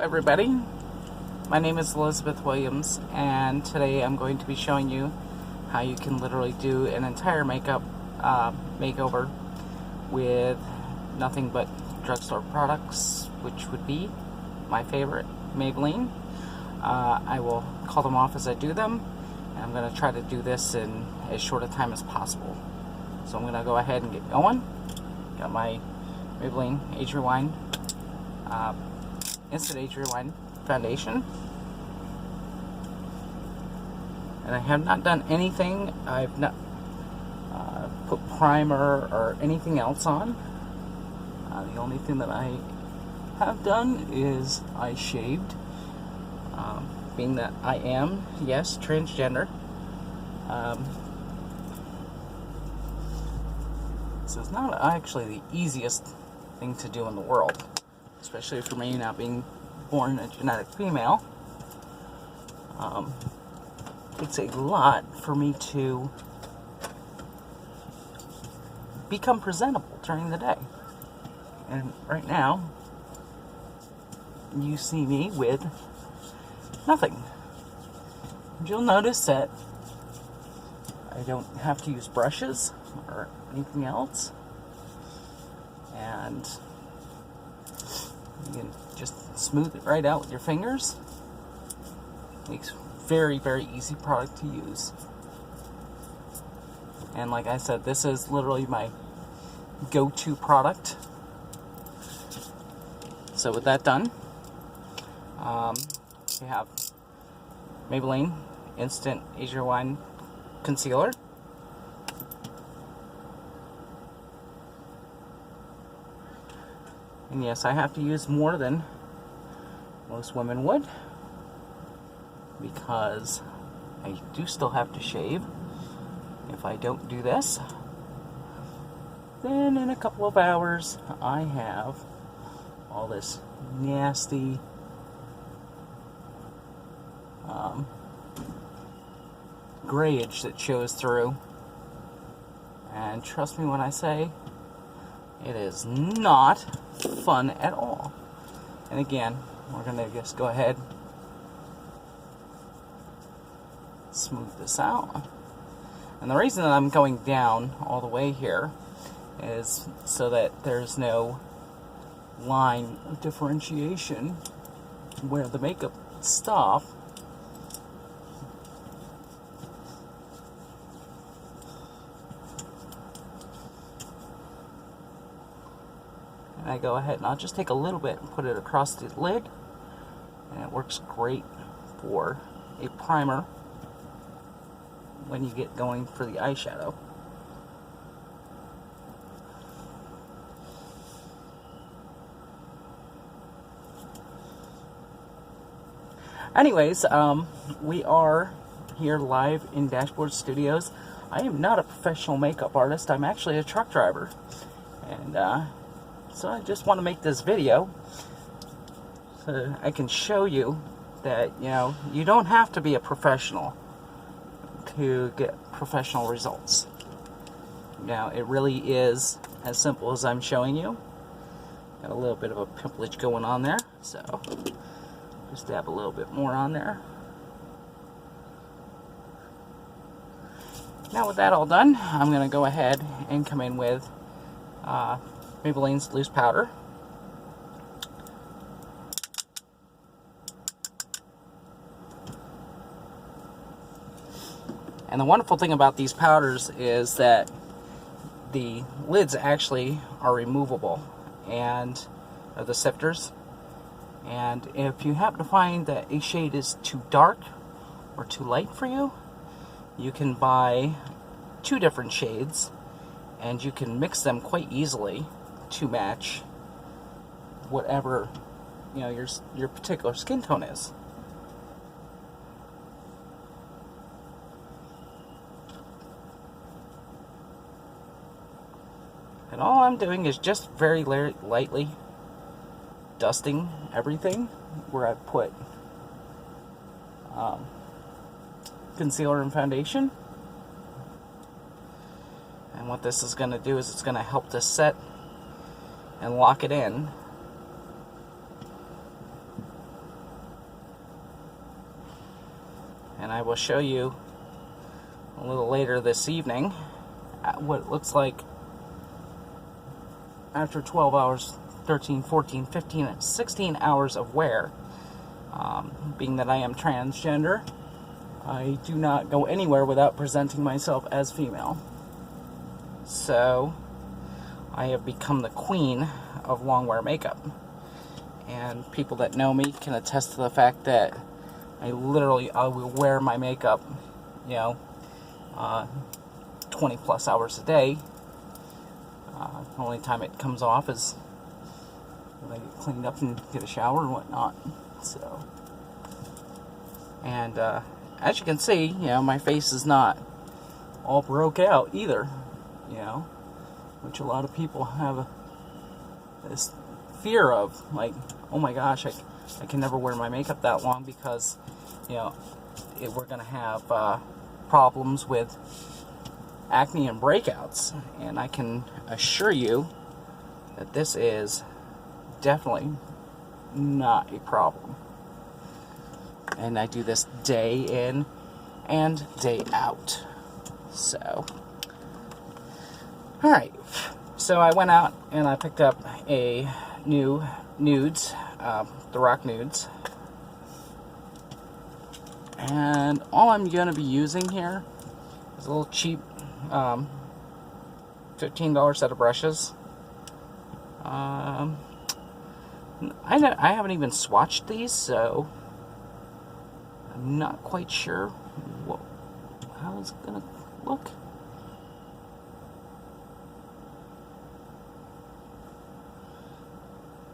Everybody, my name is Elizabeth Williams, and today I'm going to be showing you how you can literally do an entire makeup makeover with nothing but drugstore products, which would be my favorite, Maybelline. I will call them off as I do them, and I'm going to try to do this in as short a time as possible. So I'm going to go ahead and get going. Got my Maybelline Age Rewind Instant Age Rewind foundation, and I have not done anything. I've not put primer or anything else on. The only thing that I have done is I shaved, being that I am, yes, transgender. So it's not actually the easiest thing to do in the world, especially for me not being born a genetic female. It's a lot for me to become presentable during the day. And right now, you see me with nothing. And you'll notice that I don't have to use brushes or anything else. And you can just smooth it right out with your fingers. Makes very, very easy product to use. And like I said, this is literally my go-to product. So with that done, we have Maybelline Instant Age Rewind Concealer. And yes, I have to use more than most women would, because I do still have to shave. If I don't do this, then in a couple of hours I have all this nasty grayage that shows through. And trust me when I say, it is not fun at all. And again, we're going to just go ahead, smooth this out. And the reason that I'm going down all the way here is so that there's no line of differentiation where the makeup stops. I go ahead and I'll just take a little bit and put it across the lid, and it works great for a primer when you get going for the eyeshadow. Anyways, we are here live in Dashboard Studios. I am not a professional makeup artist. I'm actually a truck driver, and so I just want to make this video so I can show you that, you know, you don't have to be a professional to get professional results. Now, it really is as simple as I'm showing you. Got a little bit of a pimplage going on there, so just dab a little bit more on there. Now with that all done, I'm going to go ahead and come in with Maybelline's loose powder. And the wonderful thing about these powders is that the lids actually are removable, and the sifters. And if you happen to find that a shade is too dark or too light for you, you can buy two different shades, and you can mix them quite easily to match whatever, you know, your particular skin tone is. And all I'm doing is just very lightly dusting everything where I put concealer and foundation. And what this is going to do is it's going to help this set and lock it in and I will show you a little later this evening what it looks like after 12 hours, 13, 14, 15, 16 hours of wear. Being that I am transgender, I do not go anywhere without presenting myself as female. So, I have become the queen of long wear makeup. And people that know me can attest to the fact that I will wear my makeup, 20 plus hours a day. The only time it comes off is when I get cleaned up and get a shower and whatnot. So, and as you can see, my face is not all broke out either, which a lot of people have this fear of, like, oh my gosh, I can never wear my makeup that long because, we're going to have problems with acne and breakouts. And I can assure you that this is definitely not a problem. And I do this day in and day out. So, alright. So I went out and I picked up a new nudes, the Rock Nudes. And all I'm going to be using here is a little cheap $15 set of brushes. I haven't even swatched these, so I'm not quite sure how it's going to look.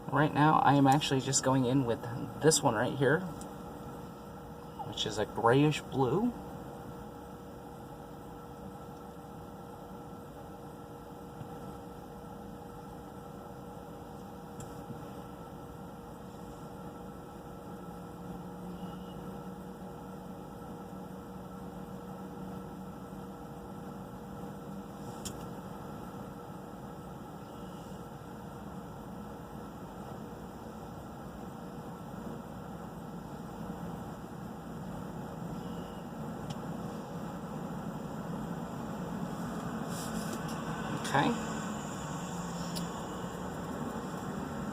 Right now, I am actually just going in with this one right here, which is a grayish blue. Okay,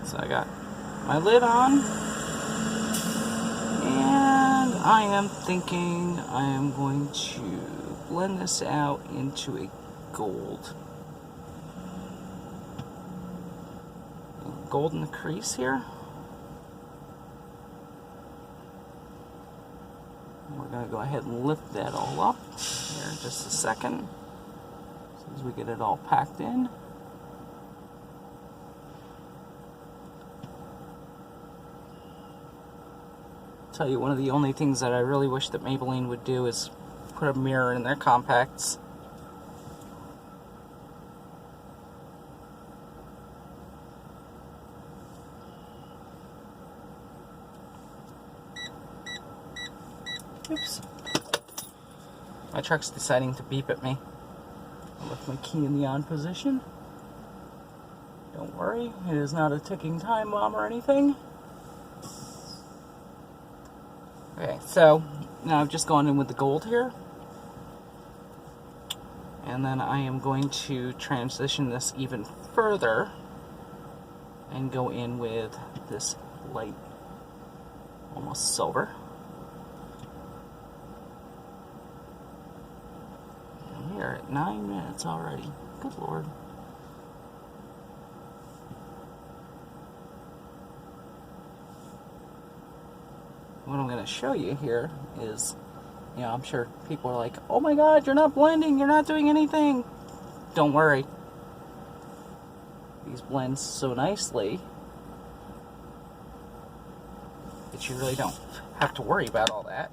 so I got my lid on, and I am thinking I am going to blend this out into a gold. Gold in the crease here. We're going to go ahead and lift that all up here in just a second. As we get it all packed in. Tell you, one of the only things that I really wish that Maybelline would do is put a mirror in their compacts. Oops. My truck's deciding to beep at me. I left my key in the on position. Don't worry, it is not a ticking time bomb or anything. Okay, so now I've just gone in with the gold here. And then I am going to transition this even further and go in with this light, almost silver. We are at 9 minutes already. Good Lord. What I'm going to show you here is, I'm sure people are like, oh my god, you're not blending, you're not doing anything. Don't worry. These blend so nicely that you really don't have to worry about all that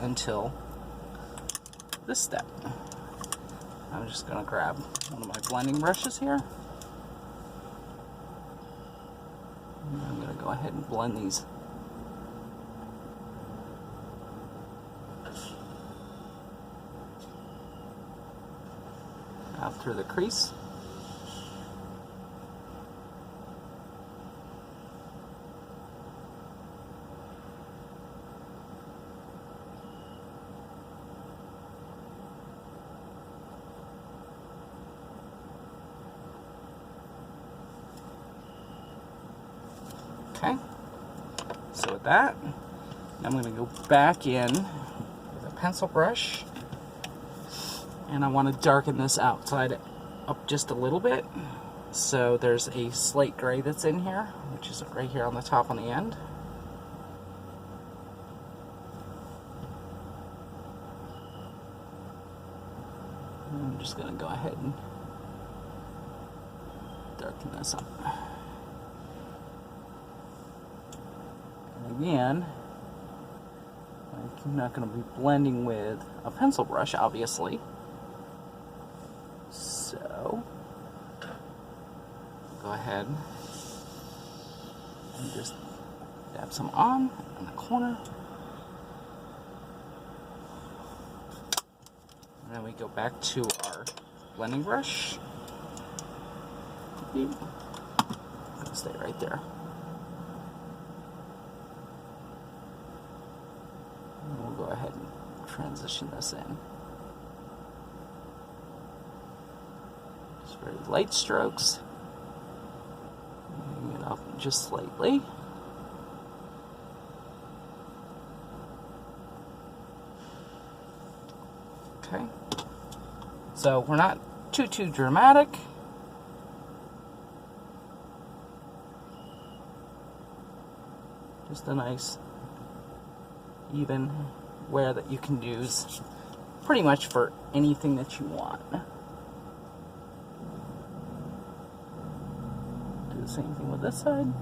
until this step. I'm just going to grab one of my blending brushes here. And I'm going to go ahead and blend these out through the crease. Okay, so with that, I'm going to go back in with a pencil brush, and I want to darken this outside up just a little bit. So there's a slate gray that's in here, which is right here on the top on the end. I'm just going to go ahead and darken this up. And again, I'm not going to be blending with a pencil brush, obviously. So, go ahead and just dab some on in the corner. And then we go back to our blending brush. Stay right there. And we'll go ahead and transition this in. Just very light strokes. Bring it up just slightly. Okay. So we're not too dramatic. Just a nice even wear that you can use pretty much for anything that you want. Do the same thing with this side.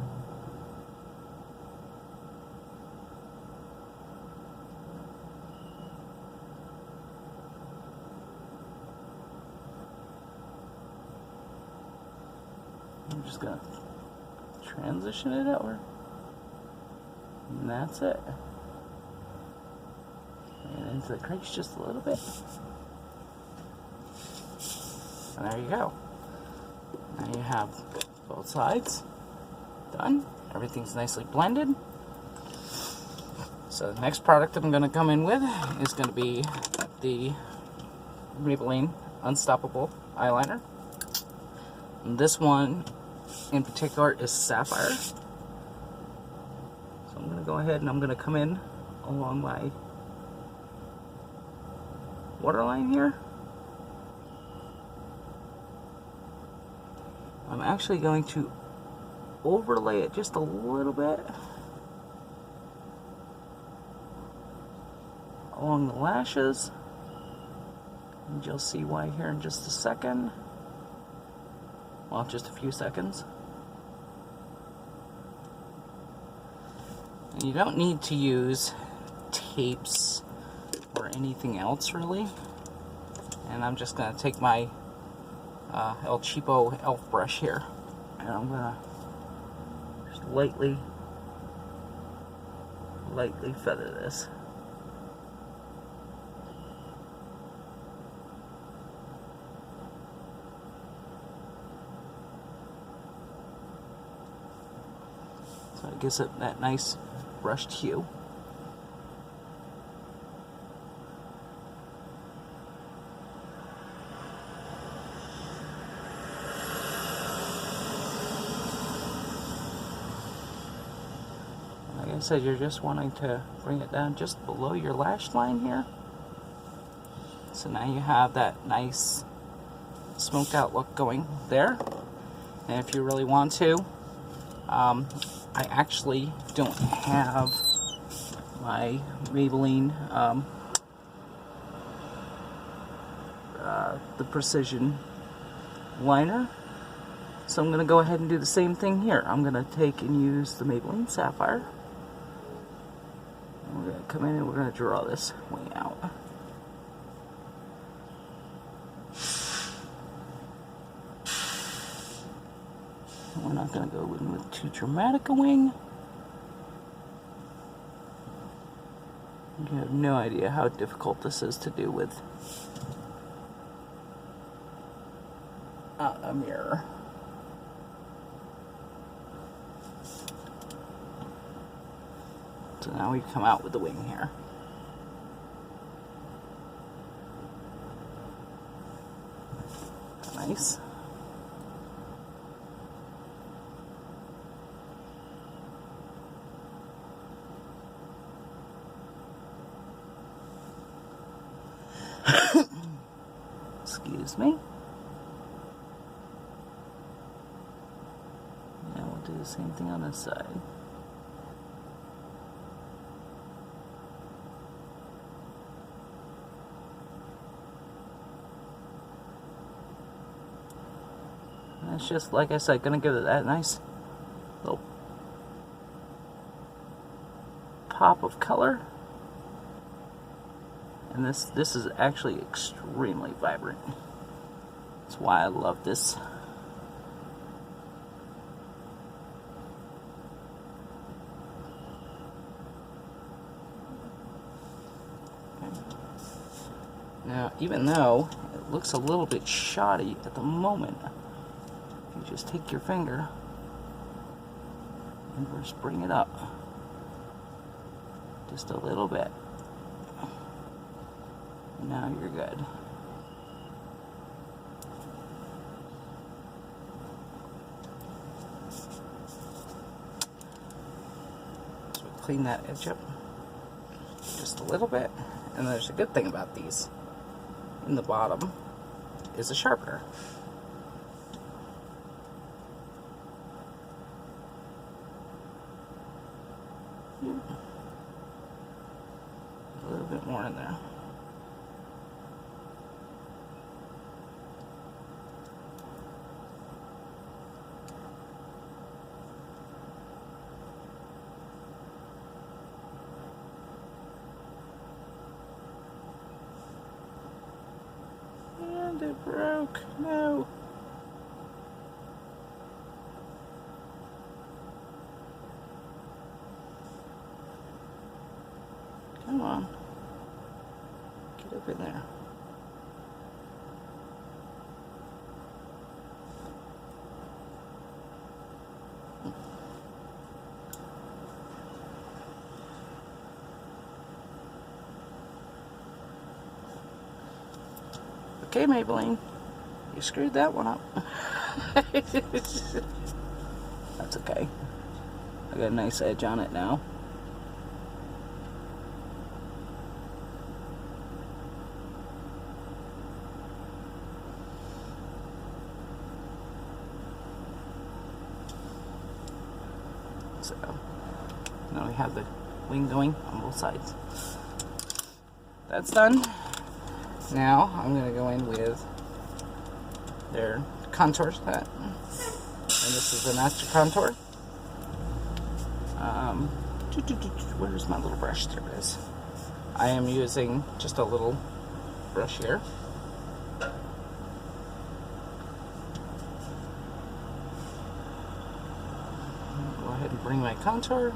I'm just gonna transition it over. And that's it. And into the crease just a little bit. And there you go. Now you have both sides done. Everything's nicely blended. So the next product I'm going to come in with is going to be the Maybelline Unstoppable Eyeliner. And this one in particular is Sapphire. I'm going to go ahead and I'm going to come in along my waterline here. I'm actually going to overlay it just a little bit along the lashes. And you'll see why here in just a second. Well, just a few seconds. And you don't need to use tapes or anything else really. And I'm just going to take my El Cheapo elf brush here, and I'm going to just lightly feather this. So it gives it that nice brushed hue. Like I said, you're just wanting to bring it down just below your lash line here. So now you have that nice smoked out look going there. And if you really want to, I actually don't have my Maybelline, the Precision liner. So I'm going to go ahead and do the same thing here. I'm going to take and use the Maybelline Sapphire. And we're going to come in and we're going to draw this wing out. We're not going to go in with too dramatic a wing. You have no idea how difficult this is to do with a mirror. So now we come out with the wing here. Nice. Excuse me. Now we'll do the same thing on this side. It's just, like I said, gonna give it that nice little pop of color. And this is actually extremely vibrant. That's why I love this. Now, even though it looks a little bit shoddy at the moment, you just take your finger and just bring it up just a little bit. Now you're good. So clean that edge up just a little bit. And there's a good thing about these. In the bottom is a sharpener. A little bit more in there. And it broke. No. Come on. Get up in there. Okay, Maybelline, you screwed that one up. That's okay. I got a nice edge on it now. So, now we have the wing going on both sides. That's done. Now I'm going to go in with their contour set. And this is the Master Contour. Where's my little brush? There it is. I am using just a little brush here. Go ahead and bring my contour.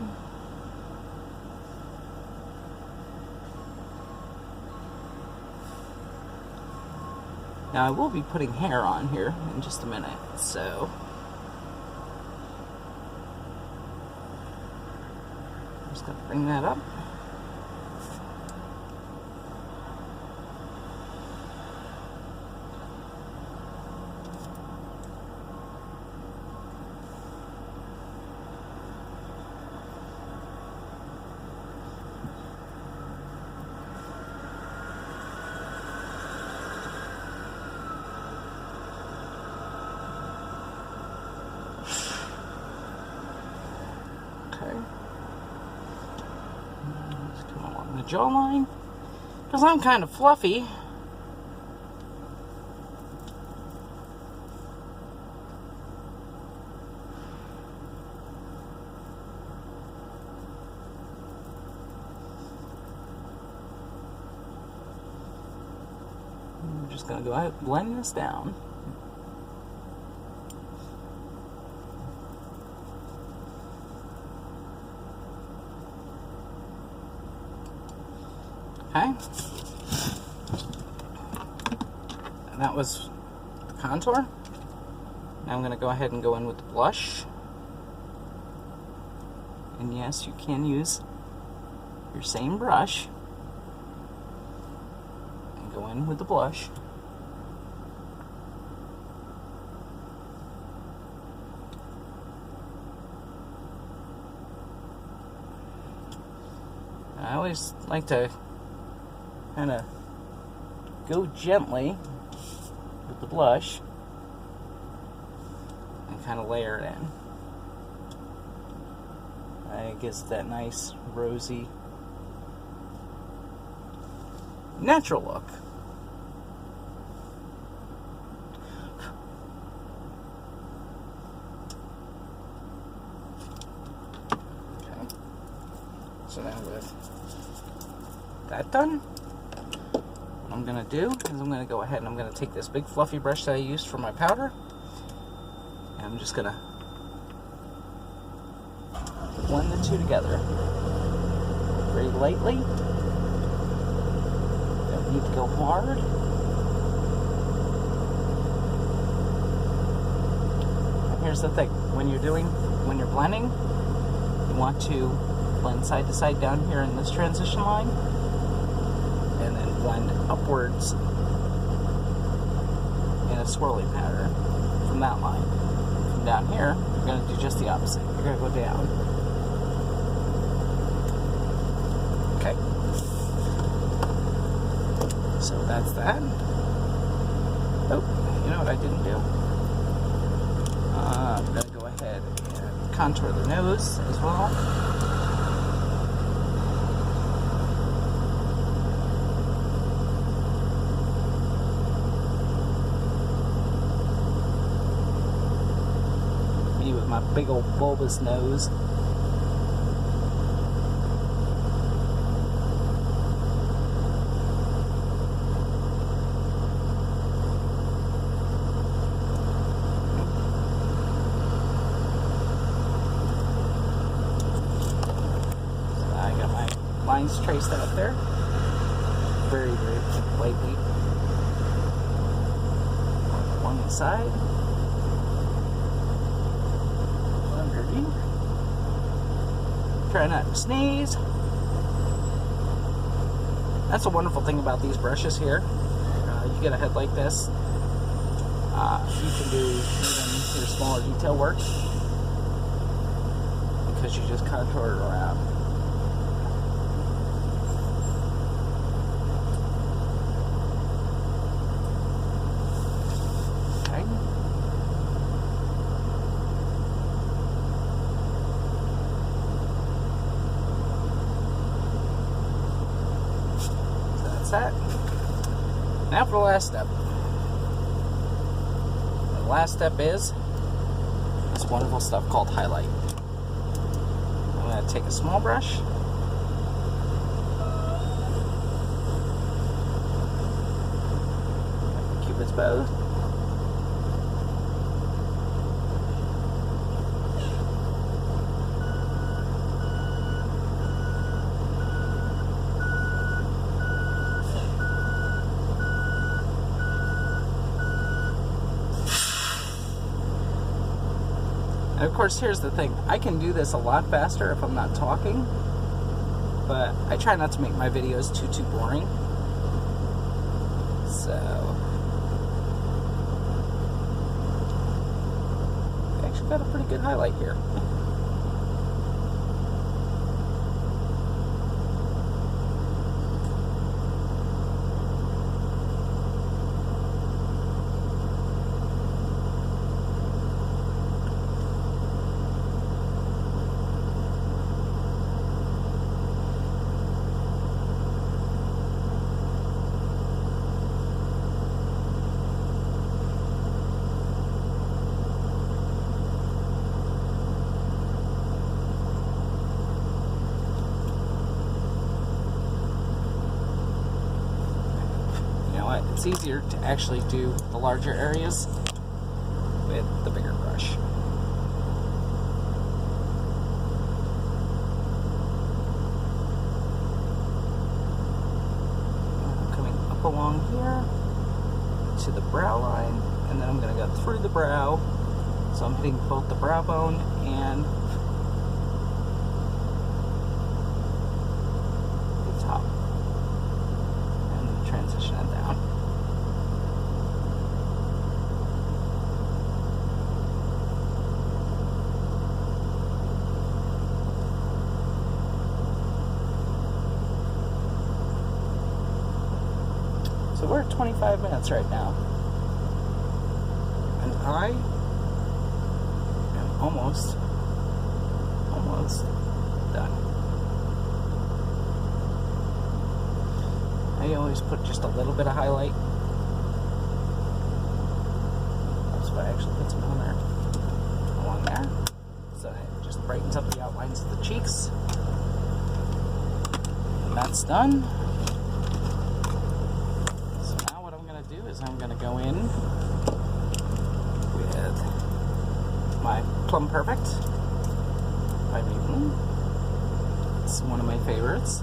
Now I will be putting hair on here in just a minute, so I'm just going to bring that up. Let's come along the jawline, because I'm kind of fluffy. I'm just going to go ahead and blend this down. Okay, and that was the contour. Now I'm going to go ahead and go in with the blush. And yes, you can use your same brush and go in with the blush. I always like to kind of go gently with the blush and kind of layer it in. It gives that nice rosy, natural look. Okay. So now with that done, what I'm going to do is I'm going to go ahead and I'm going to take this big fluffy brush that I used for my powder, and I'm just going to blend the two together very lightly. Don't need to go hard. And here's the thing, when you're blending, you want to blend side to side down here in this transition line, and then blend upwards in a swirly pattern from that line. From down here, you're going to do just the opposite. You're going to go down. Okay. So that's that. Oh, you know what I didn't do? I'm going to go ahead and contour the nose as well. Me with my big old bulbous nose. Lines traced out there, very, very lightly along the side, underneath. Try not to sneeze. That's a wonderful thing about these brushes here. You get a head like this, you can do even your smaller detail work because you just contour it around. Now for the last step. The last step is this wonderful stuff called highlight. I'm going to take a small brush, Cupid's bow, and of course, here's the thing. I can do this a lot faster if I'm not talking, but I try not to make my videos too boring. So, I actually got a pretty good highlight here. It's easier to actually do the larger areas with the bigger brush. I'm coming up along here to the brow line, and then I'm going to go through the brow, so I'm hitting both the brow bone and the top, and transition it down. So we're at 25 minutes right now. And I am almost done. I always put just a little bit of highlight. That's what I actually put some on there. Along there. So it just brightens up the outlines of the cheeks. And that's done. So now what I'm going to do is I'm going to go in with my Plum Perfect by Maybelline. It's one of my favorites.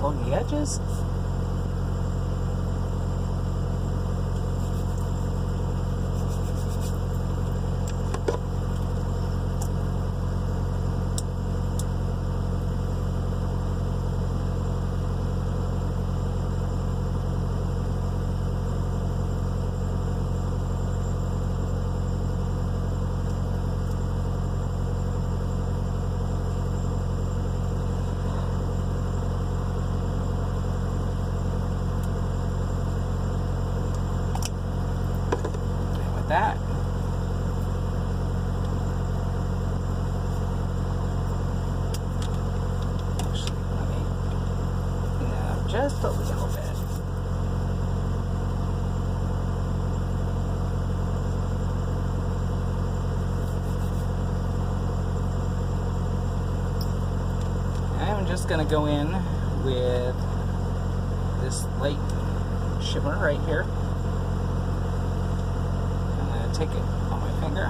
Along the edges. That. Actually, let me just a little bit. I'm just going to go in with this light shimmer right here. Take it on my finger.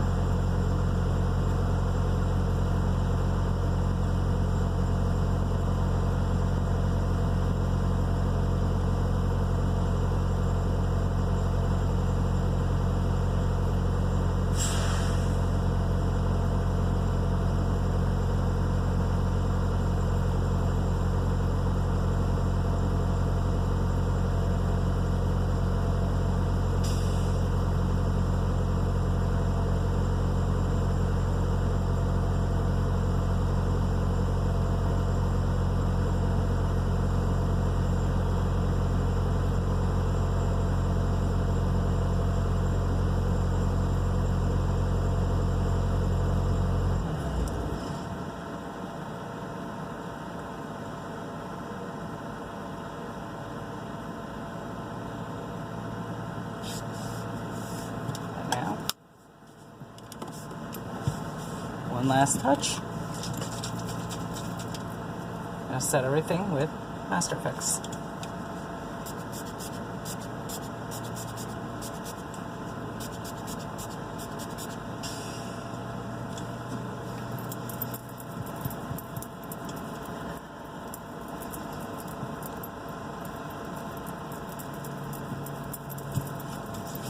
One last touch. Now set everything with Master Fix.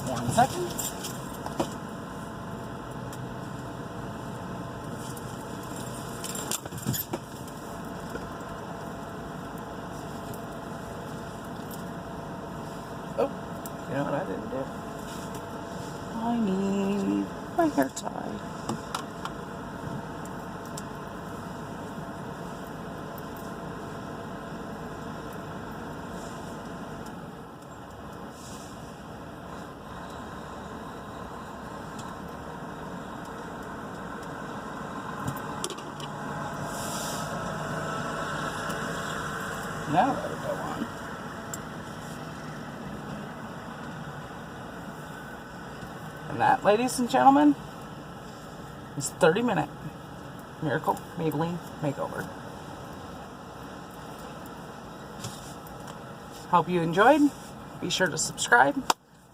One second. Oh, you know what I didn't do? I need my hair tied. Now let it go on. And that, ladies and gentlemen, is 30-minute Miracle Maybelline Makeover. Hope you enjoyed. Be sure to subscribe.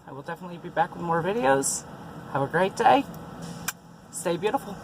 I will definitely be back with more videos. Have a great day. Stay beautiful.